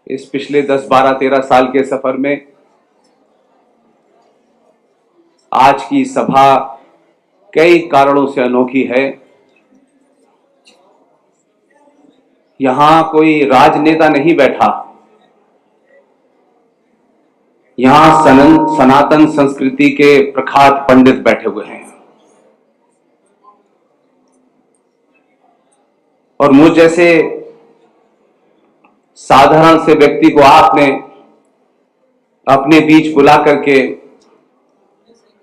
इस पिछले 10, 12, 13 साल के सफर में आज की सभा कई कारणों से अनोखी है। यहां कोई राजनेता नहीं बैठा, यहां सनातन संस्कृति के प्रख्यात पंडित बैठे हुए हैं और मुझ जैसे साधारण से व्यक्ति को आपने अपने बीच बुला करके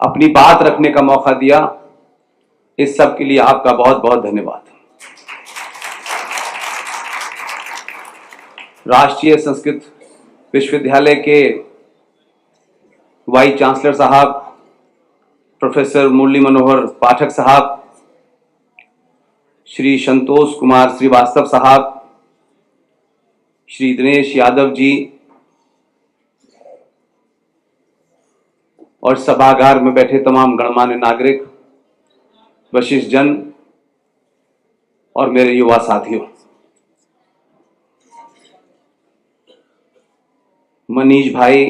अपनी बात रखने का मौका दिया। इस सब के लिए आपका बहुत बहुत धन्यवाद। राष्ट्रीय संस्कृत विश्वविद्यालय के वाइस चांसलर साहब, प्रोफेसर मुरली मनोहर पाठक साहब, श्री संतोष कुमार श्रीवास्तव साहब, श्री दिनेश यादव जी और सभागार में बैठे तमाम गणमान्य नागरिक, वशिष्ठ जन और मेरे युवा साथियों, मनीष भाई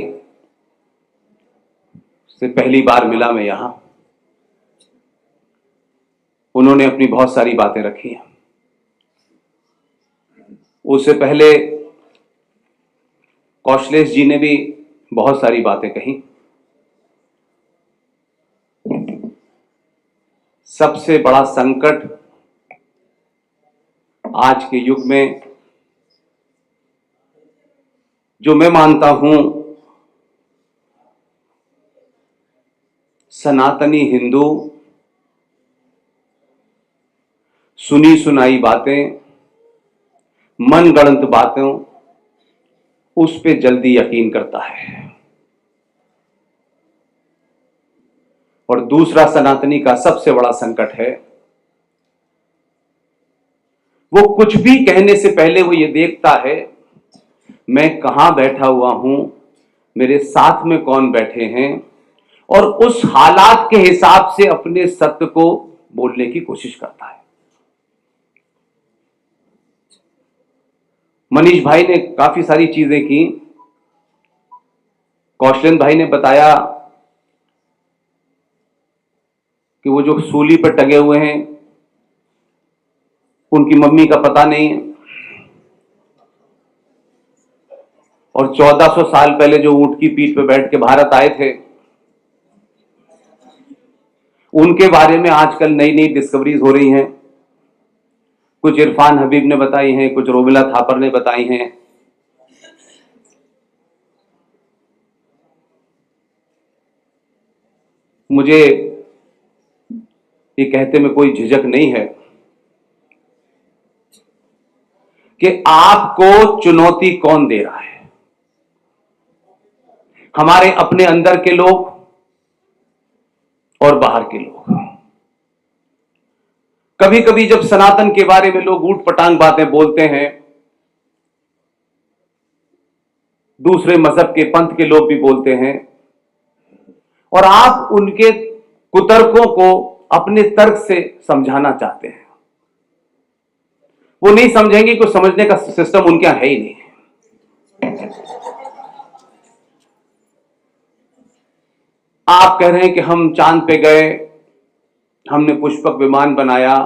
से पहली बार मिला मैं यहां। उन्होंने अपनी बहुत सारी बातें रखी हैं। उससे पहले कौशलेश जी ने भी बहुत सारी बातें कही। सबसे बड़ा संकट आज के युग में जो मैं मानता हूं, सनातनी हिंदू सुनी सुनाई बातें, मनगढ़ंत बातों, उस पे जल्दी यकीन करता है। और दूसरा सनातनी का सबसे बड़ा संकट है, वो कुछ भी कहने से पहले वो ये देखता है मैं कहां बैठा हुआ हूं, मेरे साथ में कौन बैठे हैं, और उस हालात के हिसाब से अपने सत्य को बोलने की कोशिश करता है। मनीष भाई ने काफी सारी चीजें की। कौशलेंद्र भाई ने बताया कि वो जो सूली पर टंगे हुए हैं उनकी मम्मी का पता नहीं है, और 1400 साल पहले जो ऊंट की पीठ पर बैठ के भारत आए थे, उनके बारे में आजकल नई नई डिस्कवरीज हो रही हैं। कुछ इरफान हबीब ने बताई हैं, कुछ रोमिला थापर ने बताई हैं। मुझे ये कहते में कोई झिझक नहीं है कि आपको चुनौती कौन दे रहा है, हमारे अपने अंदर के लोग और बाहर के लोग। कभी कभी जब सनातन के बारे में लोग ऊट पटांग बातें बोलते हैं, दूसरे मजहब के पंथ के लोग भी बोलते हैं, और आप उनके कुतर्कों को अपने तर्क से समझाना चाहते हैं, वो नहीं समझेंगे कि समझने का सिस्टम उनके यहां है ही नहीं। आप कह रहे हैं कि हम चांद पे गए, हमने पुष्पक विमान बनाया,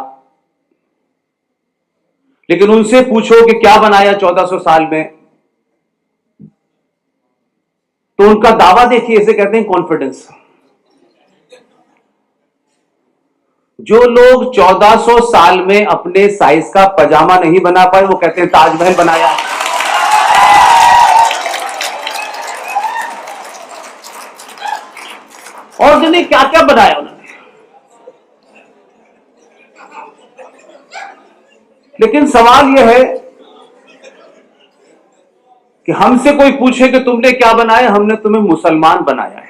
लेकिन उनसे पूछो कि क्या बनाया 1400 साल में, तो उनका दावा देखिए, इसे कहते हैं कॉन्फिडेंस। जो लोग 1400 साल में अपने साइज का पजामा नहीं बना पाए, वो कहते हैं ताजमहल बनाया। और जिन्हें क्या क्या बनाया उन्होंने। लेकिन सवाल यह है कि हमसे कोई पूछे कि तुमने क्या बनाया, हमने तुम्हें मुसलमान बनाया है।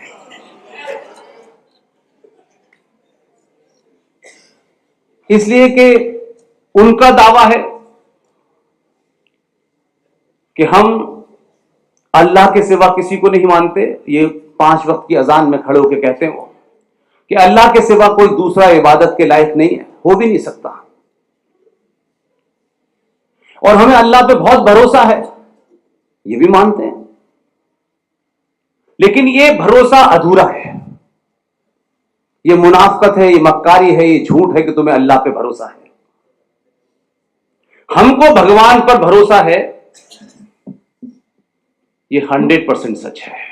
इसलिए कि उनका दावा है कि हम अल्लाह के सिवा किसी को नहीं मानते। ये 5 वक्त की अजान में खड़े होकर कहते हैं कि अल्लाह के सिवा कोई दूसरा इबादत के लायक नहीं है, हो भी नहीं सकता। और हमें अल्लाह पे बहुत भरोसा है ये भी मानते हैं, लेकिन ये भरोसा अधूरा है, ये मुनाफकत है, ये मक्कारी है, ये झूठ है कि तुम्हें अल्लाह पे भरोसा है। हमको भगवान पर भरोसा है, ये 100% सच है।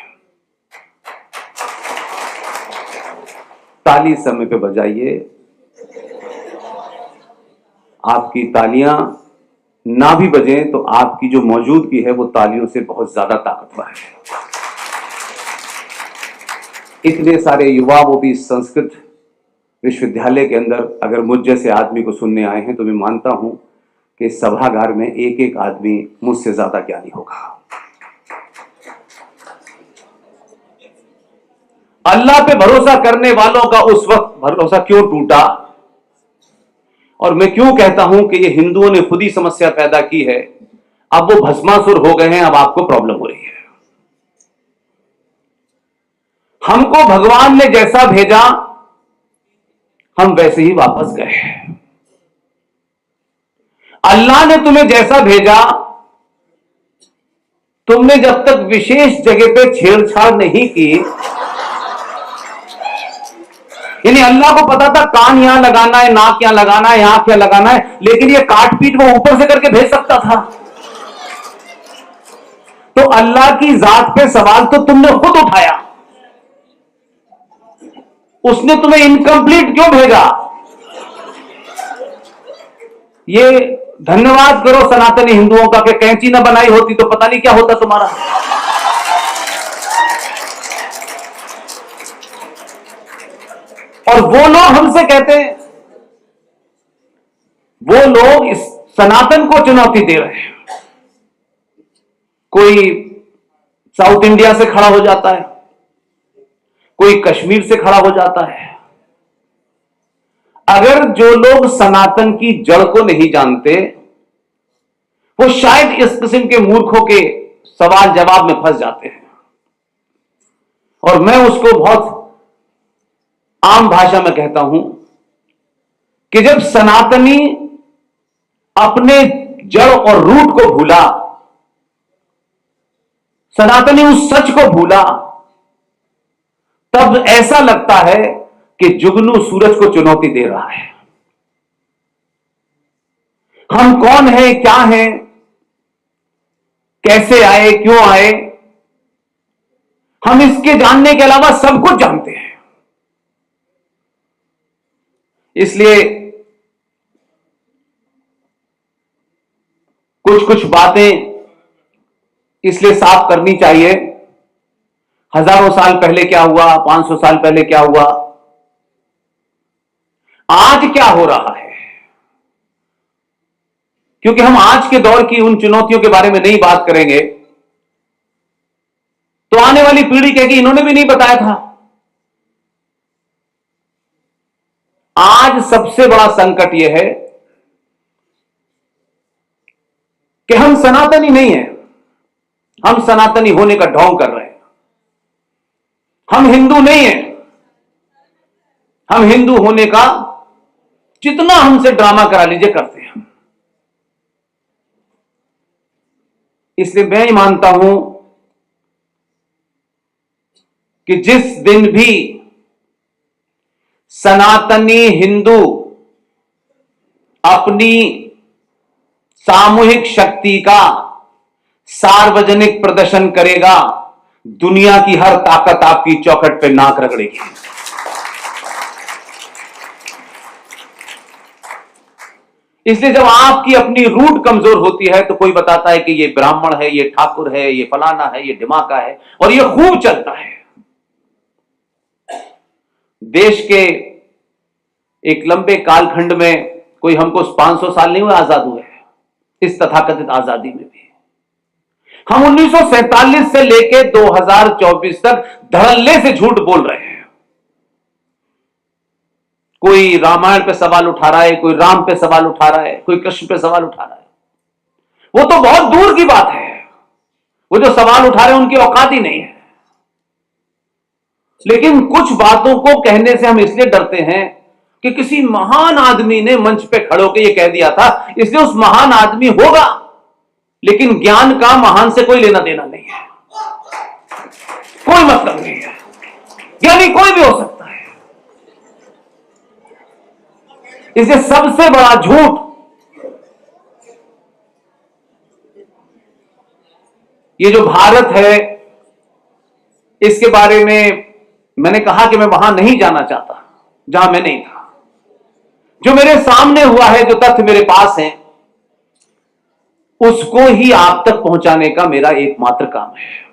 ताली समय पे बजाइए, आपकी तालियां ना भी बजें तो आपकी जो मौजूदगी है वो तालियों से बहुत ज्यादा ताकतवर है। इतने सारे युवा, वो भी संस्कृत विश्वविद्यालय के अंदर, अगर मुझ जैसे आदमी को सुनने आए हैं तो मैं मानता हूं कि सभागार में एक एक आदमी मुझसे ज्यादा ज्ञानी होगा। अल्लाह पे भरोसा करने वालों का उस वक्त भरोसा क्यों टूटा, और मैं क्यों कहता हूं कि ये हिंदुओं ने खुद ही समस्या पैदा की है। अब वो भस्मासुर हो गए हैं, अब आपको प्रॉब्लम हो रही है। हमको भगवान ने जैसा भेजा हम वैसे ही वापस गए। अल्लाह ने तुम्हें जैसा भेजा, तुमने जब तक विशेष जगह पे छेड़छाड़ नहीं की, यानी अल्लाह को पता था कान यहां लगाना है, नाक यहां लगाना है, यहां क्या लगाना है, लेकिन ये काट पीट वो ऊपर से करके भेज सकता था। तो अल्लाह की जात पे सवाल तो तुमने खुद उठाया, उसने तुम्हें इनकम्प्लीट क्यों भेजा? ये धन्यवाद करो सनातनी हिंदुओं का कि कैंची ना बनाई होती तो पता नहीं क्या होता तुम्हारा। और वो लोग हमसे कहते हैं, वो लोग इस सनातन को चुनौती दे रहे हैं। कोई साउथ इंडिया से खड़ा हो जाता है, कोई कश्मीर से खड़ा हो जाता है। अगर जो लोग सनातन की जड़ को नहीं जानते, वो शायद इस किस्म के मूर्खों के सवाल जवाब में फंस जाते हैं। और मैं उसको बहुत आम भाषा में कहता हूं कि जब सनातनी अपने जड़ और रूट को भूला, सनातनी उस सच को भूला, तब ऐसा लगता है कि जुगनू सूरज को चुनौती दे रहा है। हम कौन हैं, क्या हैं, कैसे आए, क्यों आए, हम इसके जानने के अलावा सब कुछ जानते हैं। इसलिए कुछ कुछ बातें इसलिए साफ करनी चाहिए। हजारों साल पहले क्या हुआ, 500 साल पहले क्या हुआ, आज क्या हो रहा है, क्योंकि हम आज के दौर की उन चुनौतियों के बारे में नहीं बात करेंगे तो आने वाली पीढ़ी कहेगी इन्होंने भी नहीं बताया था। आज सबसे बड़ा संकट यह है कि हम सनातनी नहीं हैं, हम सनातनी होने का ढोंग कर रहे हैं। हम हिंदू नहीं हैं, हम हिंदू होने का जितना हमसे ड्रामा करा लीजिए करते हैं। इसलिए मैं ही मानता हूं कि जिस दिन भी सनातनी हिंदू अपनी सामूहिक शक्ति का सार्वजनिक प्रदर्शन करेगा, दुनिया की हर ताकत आपकी चौखट पे नाक रगड़ेगी। इसलिए जब आपकी अपनी रूट कमजोर होती है तो कोई बताता है कि ये ब्राह्मण है, ये ठाकुर है, ये फलाना है, ये ढिमाका है, और ये खूब चलता है। देश के एक लंबे कालखंड में कोई हमको 500 साल नहीं हुए आजाद हुए, इस तथाकथित आजादी में भी हम 1947 से लेके 2024 तक धड़ल्ले से झूठ बोल रहे हैं। कोई रामायण पे सवाल उठा रहा है, कोई राम पे सवाल उठा रहा है, कोई कृष्ण पे सवाल उठा रहा है। वो तो बहुत दूर की बात है, वो जो सवाल उठा रहे हैं उनकी औकात ही नहीं है। लेकिन कुछ बातों को कहने से हम इसलिए डरते हैं कि किसी महान आदमी ने मंच पे खड़े होकर यह कह दिया था, इसलिए उस महान आदमी होगा। लेकिन ज्ञान का महान से कोई लेना देना नहीं है, कोई मतलब नहीं है। ज्ञानी कोई भी हो सकता है। इसलिए सबसे बड़ा झूठ ये जो भारत है, इसके बारे में मैंने कहा कि मैं वहां नहीं जाना चाहता जहां मैं नहीं था। जो मेरे सामने हुआ है, जो तथ्य मेरे पास है, उसको ही आप तक पहुंचाने का मेरा एकमात्र काम है।